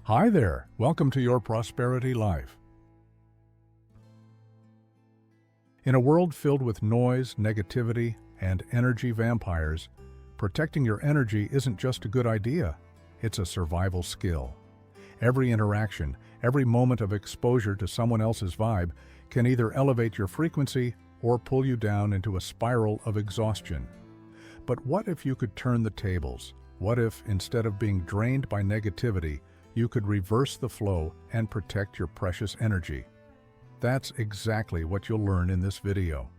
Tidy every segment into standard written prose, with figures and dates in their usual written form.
Hi there, welcome to your prosperity life. In a world filled with noise, negativity, and energy vampires, protecting your energy isn't just a good idea, it's a survival skill. Every interaction, every moment of exposure to someone else's vibe can either elevate your frequency or pull you down into a spiral of exhaustion. But what if you could turn the tables? What if, instead of being drained by negativity, you could reverse the flow and protect your precious energy? That's exactly what you'll learn in this video.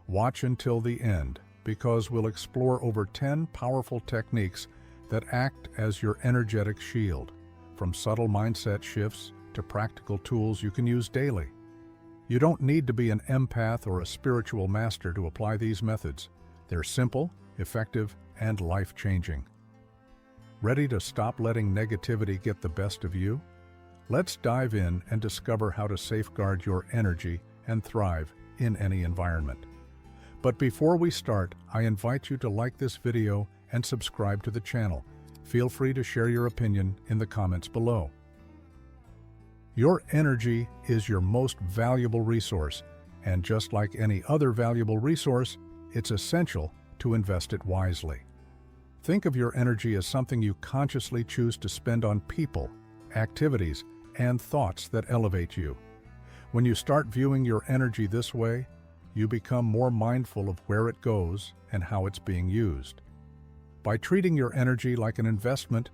Watch until the end, because we'll explore over 10 powerful techniques that act as your energetic shield, from subtle mindset shifts to practical tools you can use daily. You don't need to be an empath or a spiritual master to apply these methods. They're simple, effective, and life-changing. Ready to stop letting negativity get the best of you? Let's dive in and discover how to safeguard your energy and thrive in any environment. But before we start, I invite you to like this video and subscribe to the channel. Feel free to share your opinion in the comments below. Your energy is your most valuable resource, and just like any other valuable resource, it's essential to invest it wisely. Think of your energy as something you consciously choose to spend on people, activities, and thoughts that elevate you. When you start viewing your energy this way, you become more mindful of where it goes and how it's being used. By treating your energy like an investment,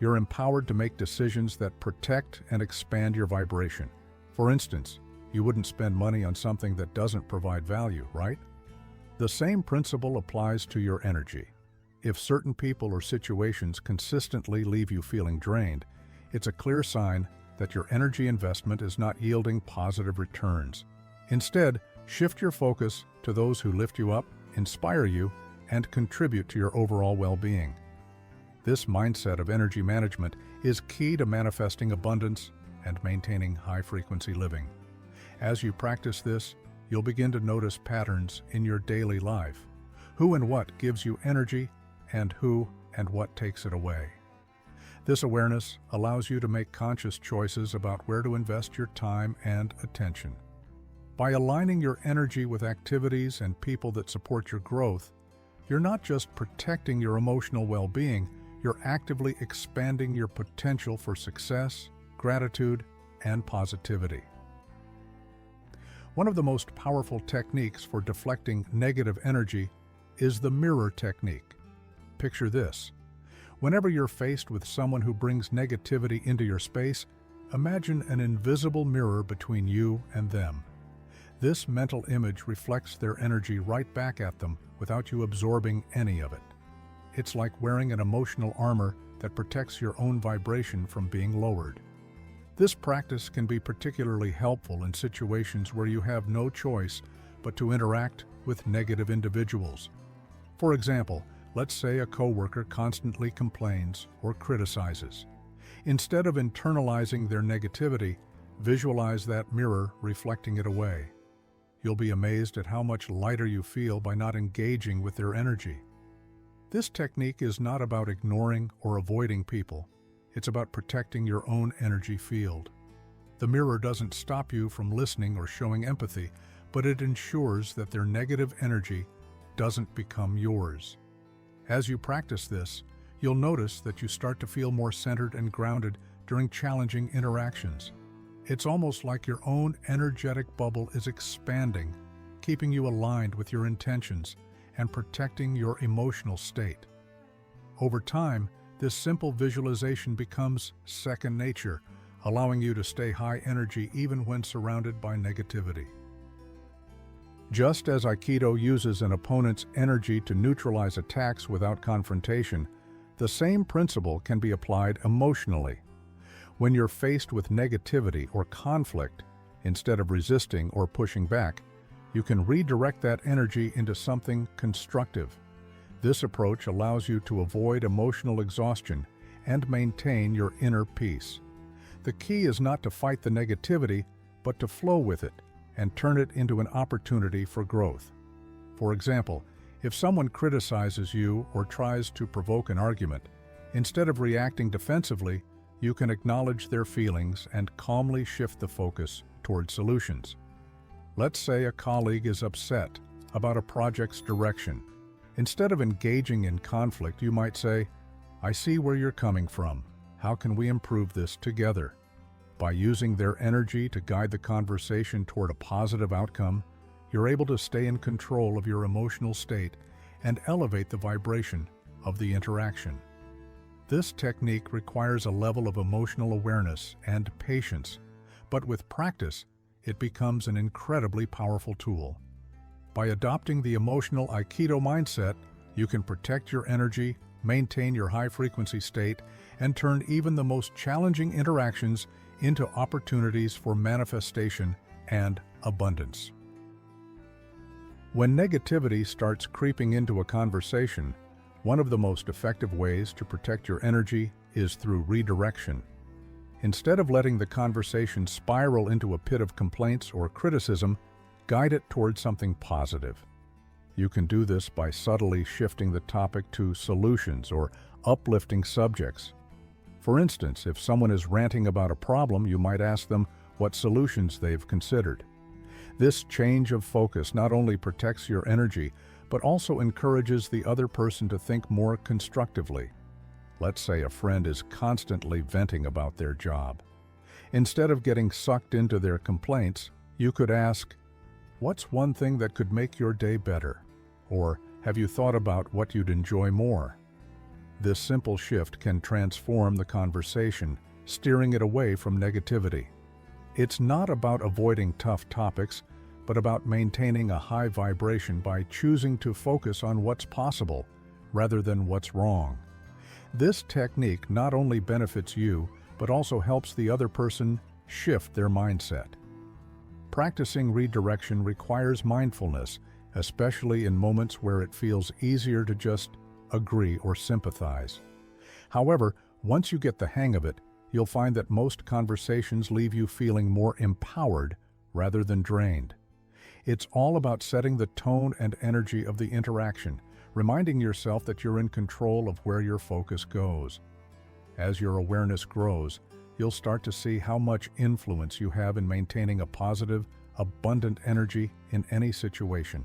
you're empowered to make decisions that protect and expand your vibration. For instance, you wouldn't spend money on something that doesn't provide value, right? The same principle applies to your energy. If certain people or situations consistently leave you feeling drained, it's a clear sign that your energy investment is not yielding positive returns. Instead, shift your focus to those who lift you up, inspire you, and contribute to your overall well-being. This mindset of energy management is key to manifesting abundance and maintaining high-frequency living. As you practice this, you'll begin to notice patterns in your daily life. Who and what gives you energy, and who and what takes it away. This awareness allows you to make conscious choices about where to invest your time and attention. By aligning your energy with activities and people that support your growth, you're not just protecting your emotional well-being, you're actively expanding your potential for success, gratitude, and positivity. One of the most powerful techniques for deflecting negative energy is the mirror technique. Picture this. Whenever you're faced with someone who brings negativity into your space, imagine an invisible mirror between you and them. This mental image reflects their energy right back at them without you absorbing any of it. It's like wearing an emotional armor that protects your own vibration from being lowered. This practice can be particularly helpful in situations where you have no choice but to interact with negative individuals. For example, let's say a coworker constantly complains or criticizes. Instead of internalizing their negativity, visualize that mirror reflecting it away. You'll be amazed at how much lighter you feel by not engaging with their energy. This technique is not about ignoring or avoiding people. It's about protecting your own energy field. The mirror doesn't stop you from listening or showing empathy, but it ensures that their negative energy doesn't become yours. As you practice this, you'll notice that you start to feel more centered and grounded during challenging interactions. It's almost like your own energetic bubble is expanding, keeping you aligned with your intentions and protecting your emotional state. Over time, this simple visualization becomes second nature, allowing you to stay high energy even when surrounded by negativity. Just as Aikido uses an opponent's energy to neutralize attacks without confrontation, the same principle can be applied emotionally. When you're faced with negativity or conflict, instead of resisting or pushing back, you can redirect that energy into something constructive. This approach allows you to avoid emotional exhaustion and maintain your inner peace. The key is not to fight the negativity, but to flow with it and turn it into an opportunity for growth. For example, if someone criticizes you or tries to provoke an argument, instead of reacting defensively, you can acknowledge their feelings and calmly shift the focus toward solutions. Let's say a colleague is upset about a project's direction. Instead of engaging in conflict, you might say, "I see where you're coming from. How can we improve this together?" By using their energy to guide the conversation toward a positive outcome, you're able to stay in control of your emotional state and elevate the vibration of the interaction. This technique requires a level of emotional awareness and patience, but with practice, it becomes an incredibly powerful tool. By adopting the emotional Aikido mindset, you can protect your energy, maintain your high-frequency state, and turn even the most challenging interactions into opportunities for manifestation and abundance. When negativity starts creeping into a conversation, one of the most effective ways to protect your energy is through redirection. Instead of letting the conversation spiral into a pit of complaints or criticism, guide it towards something positive. You can do this by subtly shifting the topic to solutions or uplifting subjects. For instance, if someone is ranting about a problem, you might ask them what solutions they've considered. This change of focus not only protects your energy, but also encourages the other person to think more constructively. Let's say a friend is constantly venting about their job. Instead of getting sucked into their complaints, you could ask, "What's one thing that could make your day better?" Or, "Have you thought about what you'd enjoy more?" This simple shift can transform the conversation, steering it away from negativity. It's not about avoiding tough topics, but about maintaining a high vibration by choosing to focus on what's possible rather than what's wrong. This technique not only benefits you, but also helps the other person shift their mindset. Practicing redirection requires mindfulness, especially in moments where it feels easier to just agree or sympathize. However, once you get the hang of it, you'll find that most conversations leave you feeling more empowered rather than drained. It's all about setting the tone and energy of the interaction, reminding yourself that you're in control of where your focus goes. As your awareness grows, you'll start to see how much influence you have in maintaining a positive, abundant energy in any situation.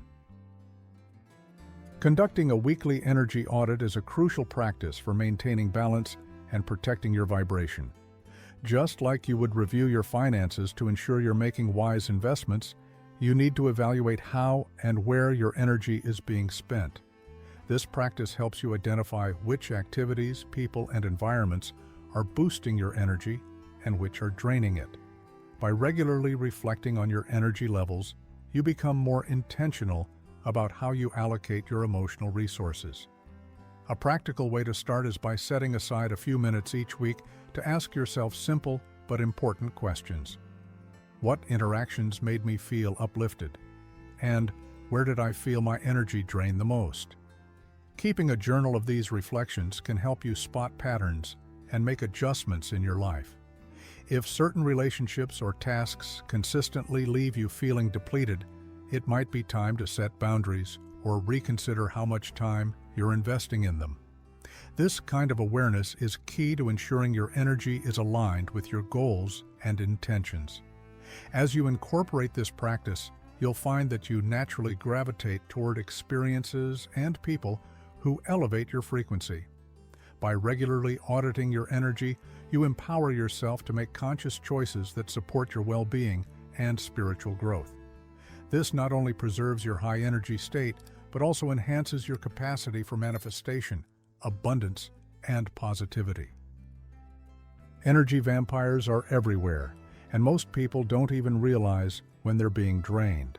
Conducting a weekly energy audit is a crucial practice for maintaining balance and protecting your vibration. Just like you would review your finances to ensure you're making wise investments, you need to evaluate how and where your energy is being spent. This practice helps you identify which activities, people, and environments are boosting your energy and which are draining it. By regularly reflecting on your energy levels, you become more intentional about how you allocate your emotional resources. A practical way to start is by setting aside a few minutes each week to ask yourself simple but important questions. What interactions made me feel uplifted? And where did I feel my energy drain the most? Keeping a journal of these reflections can help you spot patterns and make adjustments in your life. If certain relationships or tasks consistently leave you feeling depleted, it might be time to set boundaries or reconsider how much time you're investing in them. This kind of awareness is key to ensuring your energy is aligned with your goals and intentions. As you incorporate this practice, you'll find that you naturally gravitate toward experiences and people who elevate your frequency. By regularly auditing your energy, you empower yourself to make conscious choices that support your well-being and spiritual growth. This not only preserves your high energy state, but also enhances your capacity for manifestation, abundance, and positivity. Energy vampires are everywhere, and most people don't even realize when they're being drained.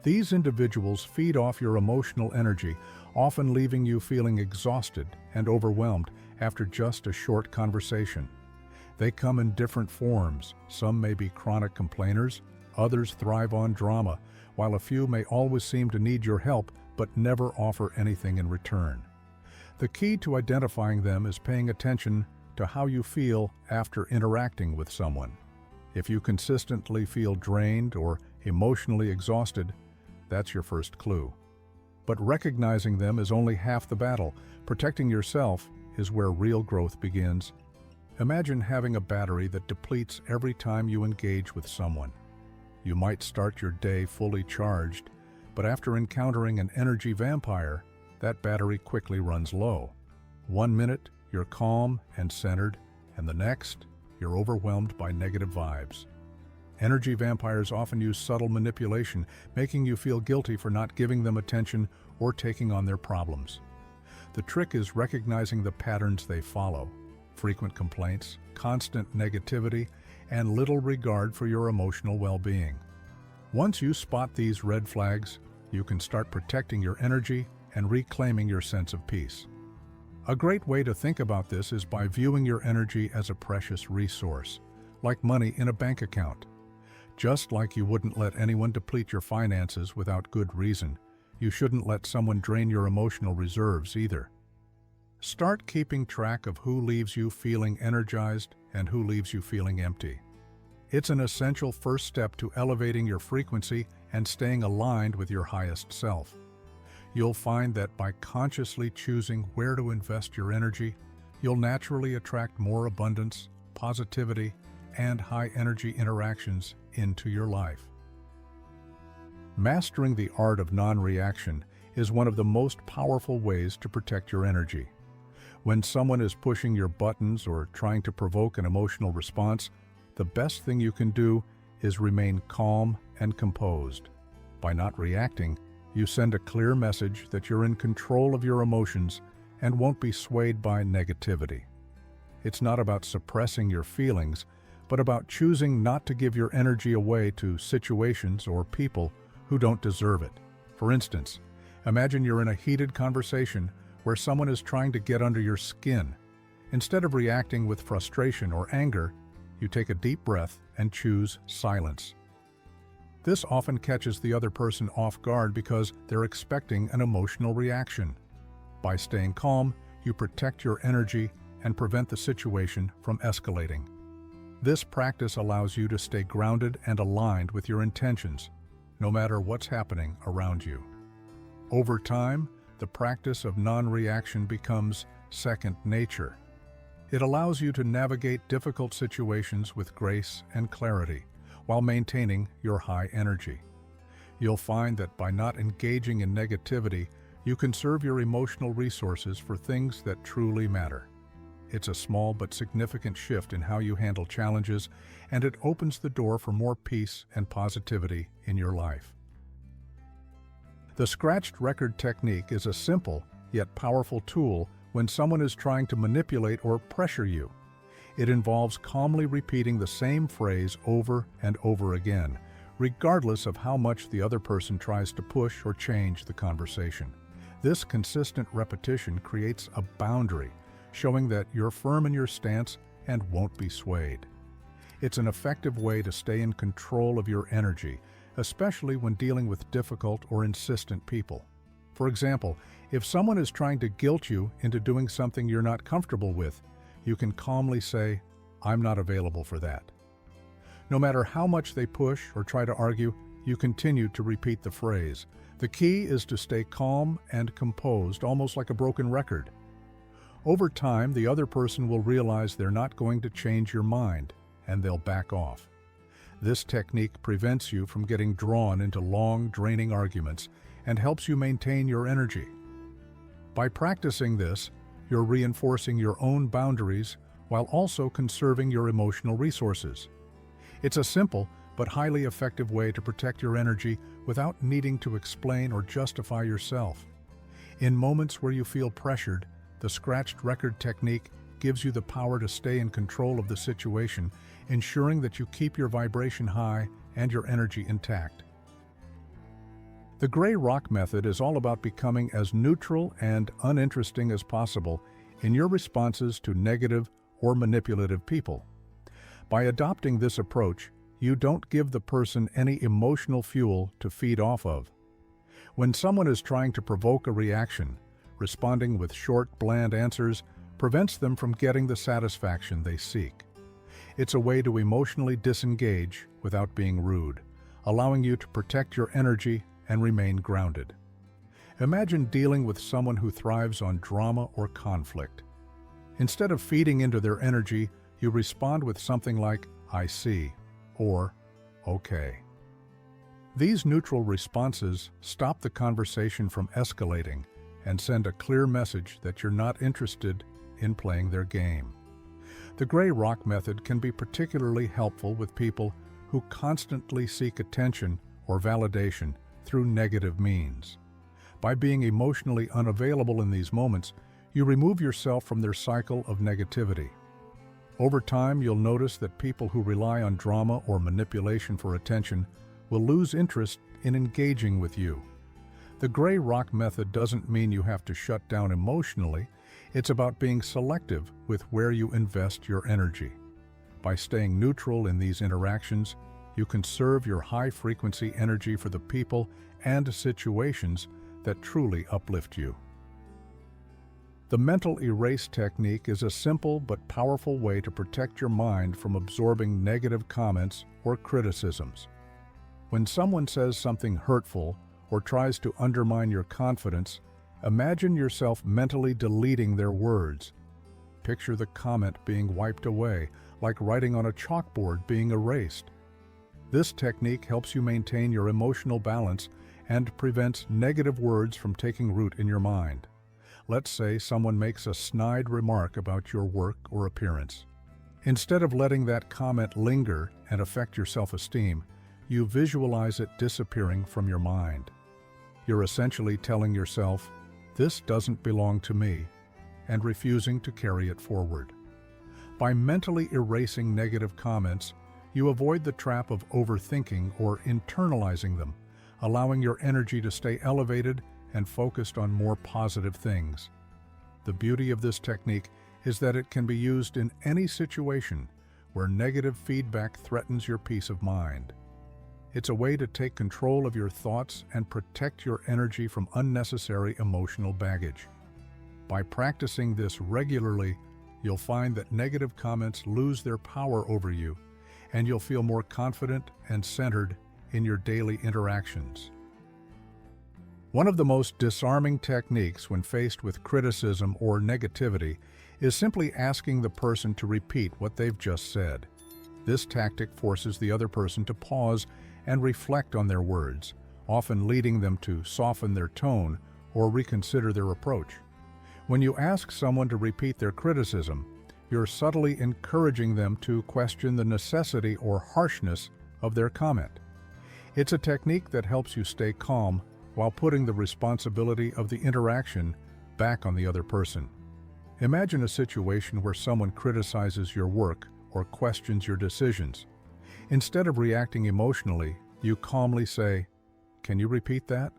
These individuals feed off your emotional energy, often leaving you feeling exhausted and overwhelmed after just a short conversation. They come in different forms. Some may be chronic complainers, others thrive on drama, while a few may always seem to need your help but never offer anything in return. The key to identifying them is paying attention to how you feel after interacting with someone. If you consistently feel drained or emotionally exhausted, that's your first clue. But recognizing them is only half the battle. Protecting yourself is where real growth begins. Imagine having a battery that depletes every time you engage with someone. You might start your day fully charged, but after encountering an energy vampire, that battery quickly runs low. 1 minute, you're calm and centered, and the next, you're overwhelmed by negative vibes. Energy vampires often use subtle manipulation, making you feel guilty for not giving them attention or taking on their problems. The trick is recognizing the patterns they follow: frequent complaints, constant negativity, and little regard for your emotional well-being. Once you spot these red flags, you can start protecting your energy and reclaiming your sense of peace. A great way to think about this is by viewing your energy as a precious resource, like money in a bank account. Just like you wouldn't let anyone deplete your finances without good reason, you shouldn't let someone drain your emotional reserves either. Start keeping track of who leaves you feeling energized and who leaves you feeling empty. It's an essential first step to elevating your frequency and staying aligned with your highest self. You'll find that by consciously choosing where to invest your energy, you'll naturally attract more abundance, positivity, and high-energy interactions into your life. Mastering the art of non-reaction is one of the most powerful ways to protect your energy. When someone is pushing your buttons or trying to provoke an emotional response, the best thing you can do is remain calm and composed. By not reacting, you send a clear message that you're in control of your emotions and won't be swayed by negativity. It's not about suppressing your feelings, but about choosing not to give your energy away to situations or people who don't deserve it. For instance, imagine you're in a heated conversation where someone is trying to get under your skin. Instead of reacting with frustration or anger, you take a deep breath and choose silence. This often catches the other person off guard because they're expecting an emotional reaction. By staying calm, you protect your energy and prevent the situation from escalating. This practice allows you to stay grounded and aligned with your intentions, no matter what's happening around you. Over time, the practice of non-reaction becomes second nature. It allows you to navigate difficult situations with grace and clarity, while maintaining your high energy. You'll find that by not engaging in negativity, you conserve your emotional resources for things that truly matter. It's a small but significant shift in how you handle challenges, and it opens the door for more peace and positivity in your life. The scratched record technique is a simple yet powerful tool when someone is trying to manipulate or pressure you. It involves calmly repeating the same phrase over and over again, regardless of how much the other person tries to push or change the conversation. This consistent repetition creates a boundary, showing that you're firm in your stance and won't be swayed. It's an effective way to stay in control of your energy, especially when dealing with difficult or insistent people. For example, if someone is trying to guilt you into doing something you're not comfortable with, you can calmly say, "I'm not available for that." No matter how much they push or try to argue, you continue to repeat the phrase. The key is to stay calm and composed, almost like a broken record. Over time, the other person will realize they're not going to change your mind, and they'll back off. This technique prevents you from getting drawn into long, draining arguments and helps you maintain your energy. By practicing this, you're reinforcing your own boundaries while also conserving your emotional resources. It's a simple but highly effective way to protect your energy without needing to explain or justify yourself. In moments where you feel pressured, the scratched record technique gives you the power to stay in control of the situation, ensuring that you keep your vibration high and your energy intact. The gray rock method is all about becoming as neutral and uninteresting as possible in your responses to negative or manipulative people. By adopting this approach, you don't give the person any emotional fuel to feed off of. When someone is trying to provoke a reaction, responding with short, bland answers prevents them from getting the satisfaction they seek. It's a way to emotionally disengage without being rude, allowing you to protect your energy and remain grounded. Imagine dealing with someone who thrives on drama or conflict. Instead of feeding into their energy, you respond with something like, "I see," or "Okay." These neutral responses stop the conversation from escalating and send a clear message that you're not interested in playing their game. The gray rock method can be particularly helpful with people who constantly seek attention or validation through negative means. By being emotionally unavailable in these moments, you remove yourself from their cycle of negativity. Over time, you'll notice that people who rely on drama or manipulation for attention will lose interest in engaging with you. The gray rock method doesn't mean you have to shut down emotionally. It's about being selective with where you invest your energy. By staying neutral in these interactions, you conserve your high-frequency energy for the people and situations that truly uplift you. The mental erase technique is a simple but powerful way to protect your mind from absorbing negative comments or criticisms. When someone says something hurtful or tries to undermine your confidence, imagine yourself mentally deleting their words. Picture the comment being wiped away, like writing on a chalkboard being erased. This technique helps you maintain your emotional balance and prevents negative words from taking root in your mind. Let's say someone makes a snide remark about your work or appearance. Instead of letting that comment linger and affect your self-esteem, you visualize it disappearing from your mind. You're essentially telling yourself, "This doesn't belong to me," and refusing to carry it forward. By mentally erasing negative comments, you avoid the trap of overthinking or internalizing them, allowing your energy to stay elevated and focused on more positive things. The beauty of this technique is that it can be used in any situation where negative feedback threatens your peace of mind. It's a way to take control of your thoughts and protect your energy from unnecessary emotional baggage. By practicing this regularly, you'll find that negative comments lose their power over you, and you'll feel more confident and centered in your daily interactions. One of the most disarming techniques when faced with criticism or negativity is simply asking the person to repeat what they've just said. This tactic forces the other person to pause and reflect on their words, often leading them to soften their tone or reconsider their approach. When you ask someone to repeat their criticism, you're subtly encouraging them to question the necessity or harshness of their comment. It's a technique that helps you stay calm while putting the responsibility of the interaction back on the other person. Imagine a situation where someone criticizes your work or questions your decisions. Instead of reacting emotionally, you calmly say, "Can you repeat that?"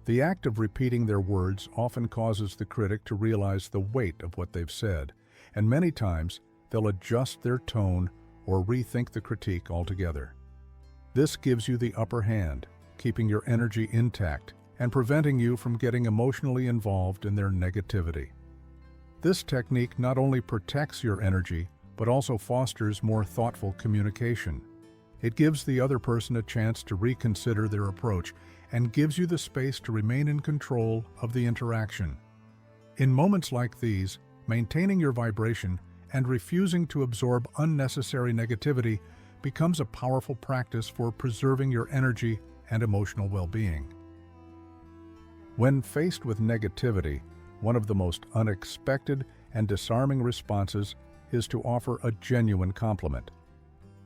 The act of repeating their words often causes the critic to realize the weight of what they've said, and many times they'll adjust their tone or rethink the critique altogether. This gives you the upper hand, keeping your energy intact and preventing you from getting emotionally involved in their negativity. This technique not only protects your energy, but also fosters more thoughtful communication. It gives the other person a chance to reconsider their approach and gives you the space to remain in control of the interaction. In moments like these, maintaining your vibration and refusing to absorb unnecessary negativity becomes a powerful practice for preserving your energy and emotional well-being. When faced with negativity, one of the most unexpected and disarming responses is to offer a genuine compliment.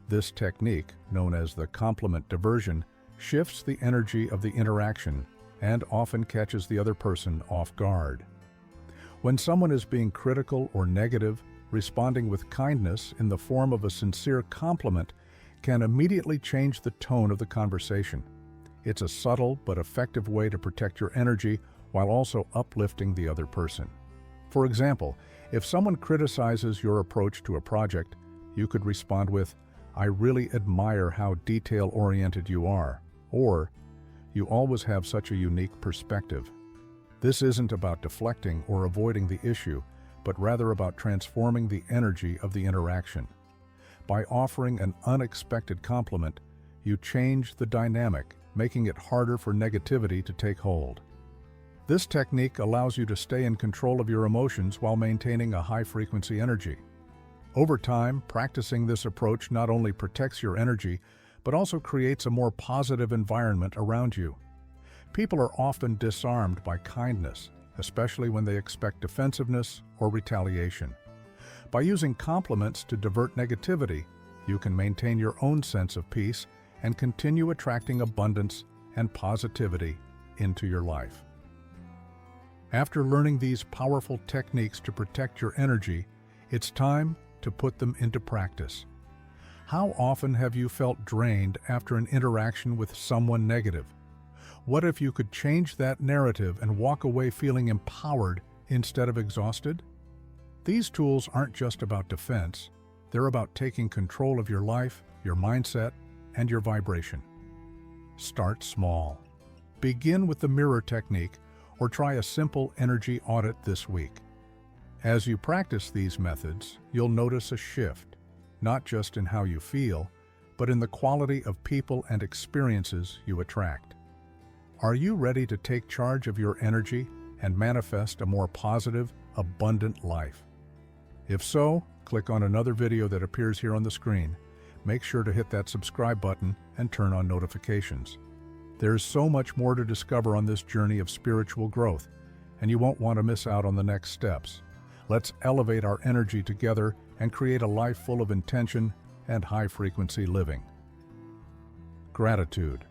This technique, known as the compliment diversion, shifts the energy of the interaction and often catches the other person off guard. When someone is being critical or negative, responding with kindness in the form of a sincere compliment can immediately change the tone of the conversation. It's a subtle but effective way to protect your energy while also uplifting the other person. For example, if someone criticizes your approach to a project, you could respond with, "I really admire how detail-oriented you are," or, "You always have such a unique perspective." This isn't about deflecting or avoiding the issue, but rather about transforming the energy of the interaction. By offering an unexpected compliment, you change the dynamic, making it harder for negativity to take hold. This technique allows you to stay in control of your emotions while maintaining a high-frequency energy. Over time, practicing this approach not only protects your energy, but also creates a more positive environment around you. People are often disarmed by kindness, especially when they expect defensiveness or retaliation. By using compliments to divert negativity, you can maintain your own sense of peace and continue attracting abundance and positivity into your life. After learning these powerful techniques to protect your energy, it's time to put them into practice. How often have you felt drained after an interaction with someone negative? What if you could change that narrative and walk away feeling empowered instead of exhausted? These tools aren't just about defense, they're about taking control of your life, your mindset, and your vibration. Start small. Begin with the mirror technique or try a simple energy audit this week. As you practice these methods, you'll notice a shift, not just in how you feel, but in the quality of people and experiences you attract. Are you ready to take charge of your energy and manifest a more positive, abundant life? If so, click on another video that appears here on the screen. Make sure to hit that subscribe button and turn on notifications. There's so much more to discover on this journey of spiritual growth, and you won't want to miss out on the next steps. Let's elevate our energy together and create a life full of intention and high-frequency living. Gratitude.